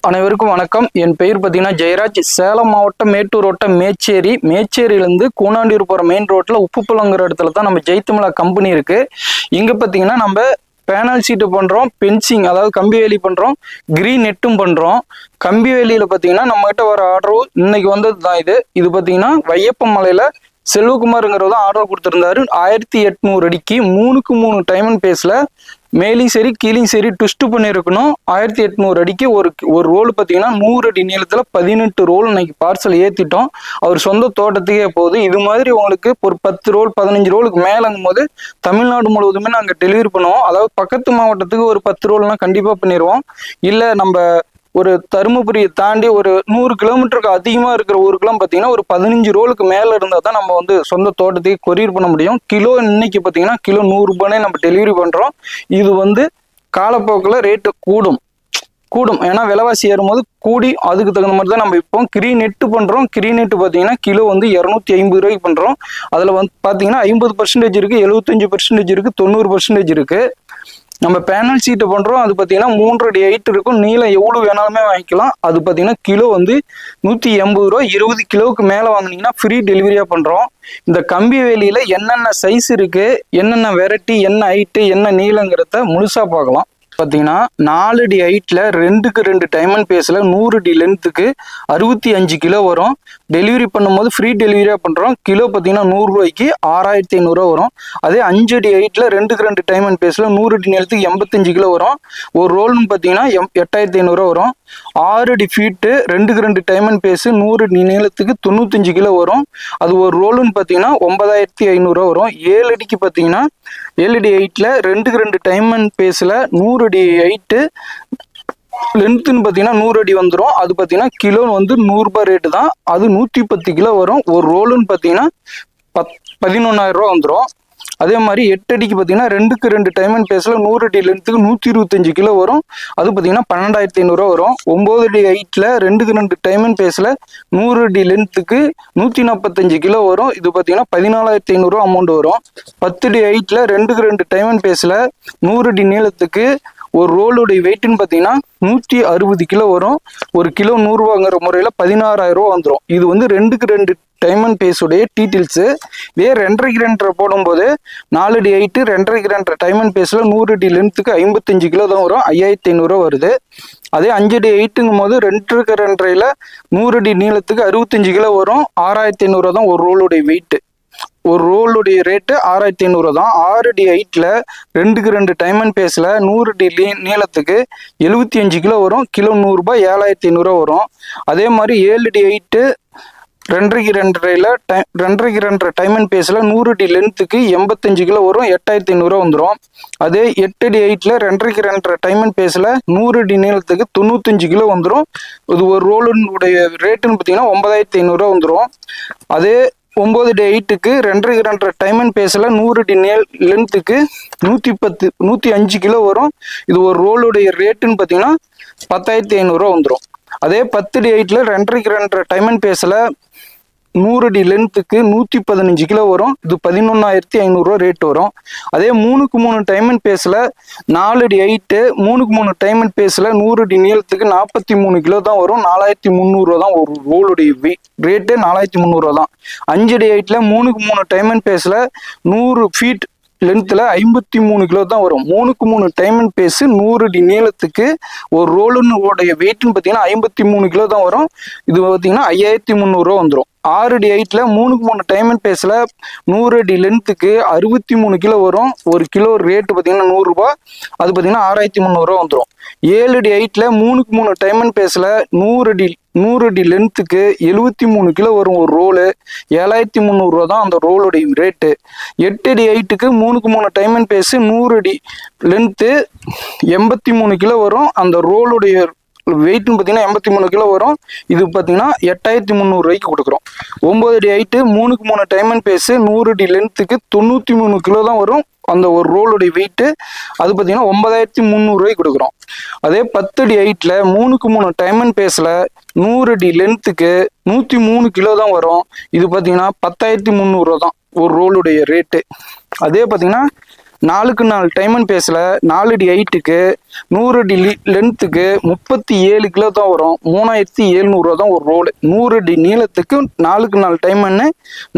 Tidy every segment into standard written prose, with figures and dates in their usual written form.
அனைவருக்கும் வணக்கம். என் பெயர் பார்த்தீங்கன்னா ஜெயராஜ். சேலம் மாவட்டம் மேட்டூர் வட்டம் மேச்சேரியிலேருந்து கூனாண்டியூர் போகிற மெயின் ரோட்டில் உப்புப்புலங்கிற இடத்துல தான் நம்ம ஜெய்தமிழா கம்பெனி இருக்குது. இங்கே பார்த்தீங்கன்னா நம்ம பேனல் சீட்டு பண்ணுறோம், பென்சிங் அதாவது கம்பி வேலி பண்ணுறோம், கிரீன் நெட்டும் பண்ணுறோம். கம்பி வேலியில் பார்த்தீங்கன்னா நம்மகிட்ட வர ஆர்டர் இன்னைக்கு வந்தது தான். இது பார்த்தீங்கன்னா வையப்ப மலையில் செல்வகுமாருங்கிறத ஆர்டர் கொடுத்துருந்தாரு. 1800 அடிக்கு 3க்கு 3 டைம் அண்ட் பேஸில் மேலையும் சரி கீழையும் சரி ட்விஸ்ட் பண்ணியிருக்கணும். 1800 அடிக்கு ஒரு ரோல் பார்த்தீங்கன்னா 100 அடி நீளத்தில் 18 ரோல் இன்னைக்கு பார்சல் ஏற்றிட்டோம். அவர் சொந்த தோட்டத்துக்கே போகுது. இது மாதிரி உங்களுக்கு ஒரு 10 ரோல் 15 ரோலுக்கு மேலங்கும் போது தமிழ்நாடு முழுவதுமே நாங்கள் டெலிவரி பண்ணுவோம். அதாவது பக்கத்து மாவட்டத்துக்கு ஒரு 10 ரோல்னால் கண்டிப்பாக பண்ணிடுவோம். இல்லை நம்ம ஒரு தருமபுரியை தாண்டி ஒரு 100 கிலோமீட்டருக்கு அதிகமாக இருக்கிற ஊருக்குலாம் பார்த்தீங்கன்னா ஒரு 15 ரோலுக்கு மேலே இருந்தால் தான் நம்ம வந்து சொந்த தோட்டத்துக்கு கொரியர் பண்ண முடியும். கிலோ இன்னைக்கு பார்த்தீங்கன்னா கிலோ 100 ரூபானே நம்ம டெலிவரி பண்ணுறோம். இது வந்து காலப்போக்கில் ரேட்டு கூடும். ஏன்னா விலைவாசி ஏறும்போது கூடி அதுக்கு தகுந்த மாதிரி தான் நம்ம இப்போ கிரீன் நெட்டு பண்ணுறோம். கிரீன் நெட்டு பார்த்தீங்கன்னா கிலோ வந்து 250 ரூபாய்க்கு பண்ணுறோம். அதில் வந்து பார்த்தீங்கன்னா 50% இருக்குது, 75% இருக்குது, 90% இருக்குது. நம்ம பேனல் சீட்டை பண்ணுறோம். அது பார்த்தீங்கன்னா 3 அடி ஹைட் இருக்கும். நீளம் எவ்வளோ வேணாலுமே வாங்கிக்கலாம். அது பார்த்தீங்கன்னா கிலோ வந்து 180 ரூபா. 20 கிலோவுக்கு மேலே வாங்கினீங்கன்னா ஃப்ரீ டெலிவரியாக பண்ணுறோம். இந்த கம்பி வேலியில் என்னென்ன சைஸ் இருக்குது, என்னென்ன வெரைட்டி, என்ன ஹைட்டு, என்ன நீளங்கிறத முழுசாக பார்க்கலாம். பார்த்தீங்கன்னா 4 அடி ஹைட்டில் 2க்கு 2 டைம் அண்ட் பேஸில் 100 அடி லென்த்துக்கு 65 கிலோ வரும். டெலிவரி பண்ணும்போது ஃப்ரீ டெலிவரியாக பண்ணுறோம். கிலோ பார்த்தீங்கன்னா 100 ரூபாய்க்கு 6500 வரும். அதே 5 அடி ஹைட்டில் 2க்கு 2 டைம் அண்ட் பேஸில் 100 அடி நீளத்துக்கு 85 கிலோ வரும். ஒரு ரோல்னு பார்த்தீங்கன்னா 8500 வரும். 6 அடி ஃபீட்டு 2க்கு 2 டைம் அண்ட் பேஸு 100 அடி நீளத்துக்கு 95 கிலோ வரும். அது ஒரு ரோலுன்னு பார்த்தீங்கன்னா 9500 வரும். 7 அடிக்கு பார்த்தீங்கன்னா 7 அடி ஹைட்டில் 2க்கு 2 டைம் அண்ட் பேஸில் 100 அடி ஹைட்டு லென்த்துன்னு பார்த்தீங்கன்னா 100 அடி வந்துடும். அது பார்த்தீங்கன்னா கிலோ வந்து 100 ரூபாய் ரேட்டு தான். அது 110 கிலோ வரும். ஒரு ரோலுன்னு பார்த்தீங்கன்னா 11,000 ரூபா வந்துடும். அதே மாதிரி 8 அடிக்கு பார்த்தீங்கன்னா 2க்கு 2 டைம் அண்ட் பேஸில் 100 அடி லென்த்துக்கு 125 கிலோ வரும். அது பார்த்தீங்கன்னா 12,500 வரும். 9 அடி ஹைட்டில் 2க்கு 2 டைம் அண்ட் பேஸில் 100 அடி லென்த்துக்கு 145 கிலோ வரும். இது பார்த்தீங்கன்னா 14,500 அமௌண்ட் வரும். 10 அடி ஹைட்டில் 2க்கு 2 டைம் அண்ட் பேஸில் 100 அடி நீளத்துக்கு ஒரு ரோலுடைய வெயிட்டுன்னு பார்த்தீங்கன்னா 160 கிலோ வரும். ஒரு கிலோ 100 ரூபாங்கிற முறையில் 16,000 ரூபா வந்துடும். இது வந்து 2க்கு 2 டைம் அண்ட் பேஸுடைய டீட்டெயில்ஸு. இதே 2.5க்கு 2 போடும்போது 4 அடி ஹைட்டு 2.5க்கு 2 டைம் அண்ட் பேஸில் 100 அடி லென்த்துக்கு 55 கிலோ தான் வரும். 5,500 வருது. அதே 5 அடி ஹைட்டுங்கும் போது 2க்கு 2.5ல 100 அடி நீளத்துக்கு 65 கிலோ வரும். 6,500 தான் ஒரு ரோலுடைய வெயிட்டு. ஒரு ரோலுடைய ரேட்டு 6,500 தான். 6 அடி ஹைட்டில் 2க்கு 2 டைம் அண்ட் பேஸில் 100 அடி நீளத்துக்கு 75 கிலோ வரும். கிலோ 100 ரூபாய் 7,500 வரும். அதே மாதிரி 7 அடி ஹைட்டு 2.5க்கு 2 டைம் அண்ட் பேஸில் 100 அடி லென்த்துக்கு 85 கிலோ வரும். 8,500 வந்துடும். அதே 8 அடி ஹைட்டில் 2.5க்கு 2 டைம் அண்ட் பேஸில் 100 அடி நீளத்துக்கு 95 கிலோ வந்துடும். இது ஒரு ரோலுடைய ரேட்டுன்னு பார்த்தீங்கன்னா 9,500 வந்துடும். அதே 9 அடி ஹைட்டுக்கு 2.5க்கு 2 டைம் அண்ட் பேஸில் 100 அடி லென்த்துக்கு 105 கிலோ வரும். இது ஒரு ரோலுடைய ரேட்டுன்னு பார்த்தீங்கன்னா 10,500 வந்துடும். அதே 10 அடி ஹைட்டில் 2.5க்கு 2 டைம் அண்ட் பேஸில் 100 அடி லென்த்துக்கு 115 கிலோ வரும். இது 11,500 ரேட் வரும். அதே 3க்கு 3 டைம் அண்ட் பேஸில் 4 அடி ஹைட்டு 3க்கு 3 டைம் அண்ட் பேஸில் 100 அடி நீளத்துக்கு 43 கிலோ தான் வரும். 4,300 தான் ஒரு ரோலுடைய ரேட்டு. 4,300 தான். 5 அடி ஹைட்டில் 3க்கு 3 டைம் அண்ட் பேஸில் 100 ஃபீட் லென்த்தில் 53 கிலோ தான் வரும். 3க்கு 3 டைம் அண்ட் பேஸு 100 அடி நீளத்துக்கு ஒரு ரோலுடைய வெயிட்னு பார்த்தீங்கன்னா 53 கிலோ தான் வரும். இது பார்த்தீங்கன்னா 5,300 வந்துடும். 6 அடி ஹைட்டில் 3க்கு 3 டைம் அண்ட் பேஸில் 100 அடி லென்த்துக்கு 63 கிலோ வரும். ஒரு கிலோ ரேட்டு பார்த்தீங்கன்னா 100 ரூபாய். அது பார்த்தீங்கன்னா 6,300 வந்துடும். 7 அடி ஹைட்டில் 3க்கு 3 டைம் அண்ட் பேஸில் 100 அடி லென்த்துக்கு 73 கிலோ வரும். ஒரு ரோலு 7,300 தான் அந்த ரோலுடைய ரேட்டு. 8 அடி ஹைட்டுக்கு 3க்கு 3 டைம் அண்ட் பேஸு 100 அடி லென்த்து 83 கிலோ வரும். அந்த ரோலுடைய வெயிட்னு பார்த்தீங்கன்னா 83 கிலோ வரும். இது பார்த்தீங்கன்னா 8,300 ரூபாய்க்கு கொடுக்குறோம். 9 அடி ஹைட்டு 3க்கு 3 டைம் அண்ட் பேஸு 100 அடி லென்த்துக்கு 93 கிலோ தான் வரும். அந்த ஒரு ரோலுடைய வெயிட்டு. அது பார்த்தீங்கன்னா 9,300 ரூபாய்க்கு கொடுக்குறோம். அதே 10 அடி ஹைட்டில் 3க்கு 3 டைம் அண்ட் பேஸில் 100 அடி லென்த்துக்கு 103 கிலோ தான் வரும். இது பார்த்தீங்கன்னா 10,300 தான் ஒரு ரோலுடைய ரேட்டு. அதே பார்த்தீங்கன்னா 4க்கு 4 டைமண்ட் பேஸில் 4 அடி ஹைட்டுக்கு 100 அடி லென்த்துக்கு 37 கிலோ தான் வரும். 3700 தான் ஒரு ரோடு. 100 அடி நீளத்துக்கு 4க்கு 4 டைமண்ட்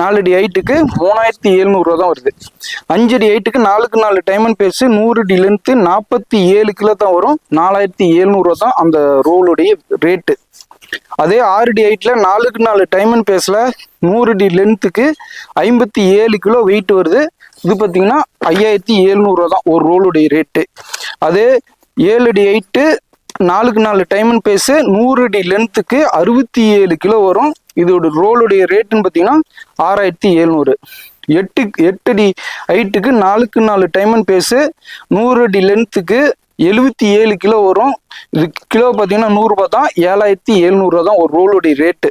4 அடி ஹைட்டுக்கு 3700 தான் வருது. 5 அடி ஹைட்டுக்கு 4க்கு 4 டைமண்ட் பேஸு 100 அடி லென்த்து 47 கிலோ தான் வரும். 4700 தான் அந்த ரோலுடைய ரேட்டு. அதே 6 அடி ஹைட்ல 4க்கு 4 டைமண்ட் பேஸில் 100 அடி லென்த்துக்கு 57 கிலோ வெயிட் வருது. இது பார்த்தீங்கன்னா 5700 தான் ஒரு ரோலுடைய ரேட்டு. அதே 7 அடி ஹைட்டு 4க்கு 4 டைமண்ட் பேஸு 100 அடி லென்த்துக்கு 67 கிலோ வரும். இதோட ரோலுடைய ரேட்டுன்னு பார்த்தீங்கன்னா 6700. 8 அடி ஹைட்டுக்கு 4க்கு 4 டைமண்ட் பேஸு 100 அடி லென்த்துக்கு 77 கிலோ வரும். இது கிலோ பார்த்தீங்கன்னா 100 ரூபாய் தான். 7700 தான் ஒரு ரோலுடைய ரேட்டு.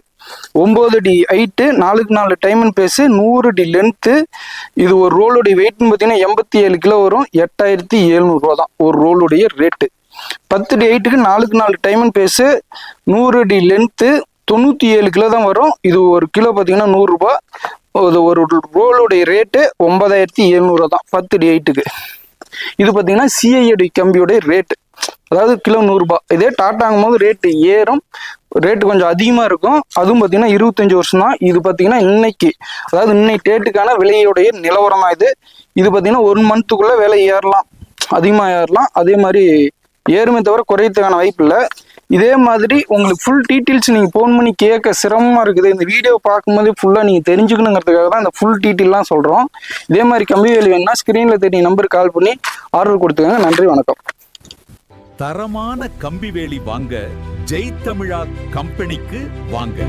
9 அடி ஹைட்டு 4க்கு 4 டைமண்ட் பேஸு 100 அடி லென்த்து. இது ஒரு ரோலுடைய வெயிட்னு பார்த்தீங்கன்னா 87 கிலோ வரும். 8700 தான் ஒரு ரோலுடைய ரேட்டு. 10 அடி ஹைட்டுக்கு 4க்கு 4 டைமண்ட் பேஸு 100 அடி லென்த்து 97 கிலோ தான் வரும். இது ஒரு கிலோ பார்த்தீங்கன்னா 100 ரூபாய். ஒரு ரோலுடைய ரேட்டு 9700 தான் 10 அடி ஹைட்டுக்கு. இது பார்த்தீங்கன்னா சிஐடி கம்பியோடைய ரேட்டு, அதாவது கிலோ 100 ரூபாய். இதே டாட்டாங்கும் போது ரேட்டு ஏறும், ரேட்டு கொஞ்சம் அதிகமாக இருக்கும். அதுவும் பார்த்தீங்கன்னா 25 வருஷம் தான். இது பார்த்தீங்கன்னா இன்னைக்கு, அதாவது இன்னைக்கு டேட்டுக்கான விலையுடைய நிலவரம் தான் இது. இது பார்த்தீங்கன்னா 1 மந்த்துக்குள்ளே விலை ஏறலாம், அதிகமாக ஏறலாம். அதே மாதிரி ஏறுமே தவிர குறையத்துக்கான வாய்ப்பு இல்லை. இதே மாதிரி உங்களுக்கு ஃபுல் டீட்டெயில்ஸ் நீங்கள் ஃபோன் பண்ணி கேட்க சிரமமாக இருக்குது. இந்த வீடியோ பார்க்கும்போது ஃபுல்லாக நீங்கள் தெரிஞ்சுக்கணுங்கிறதுக்காக தான் இந்த ஃபுல் டீட்டெயிலாம் சொல்கிறோம். இதே மாதிரி கம்பி வேலி வேணுன்னா ஸ்க்ரீனில் தெரிய நம்பருக்கு கால் பண்ணி ஆர்டர் கொடுத்துக்கோங்க. நன்றி, வணக்கம். தரமான கம்பி வேலி வாங்க ஜெய் தமிழா கம்பெனிக்கு வாங்க.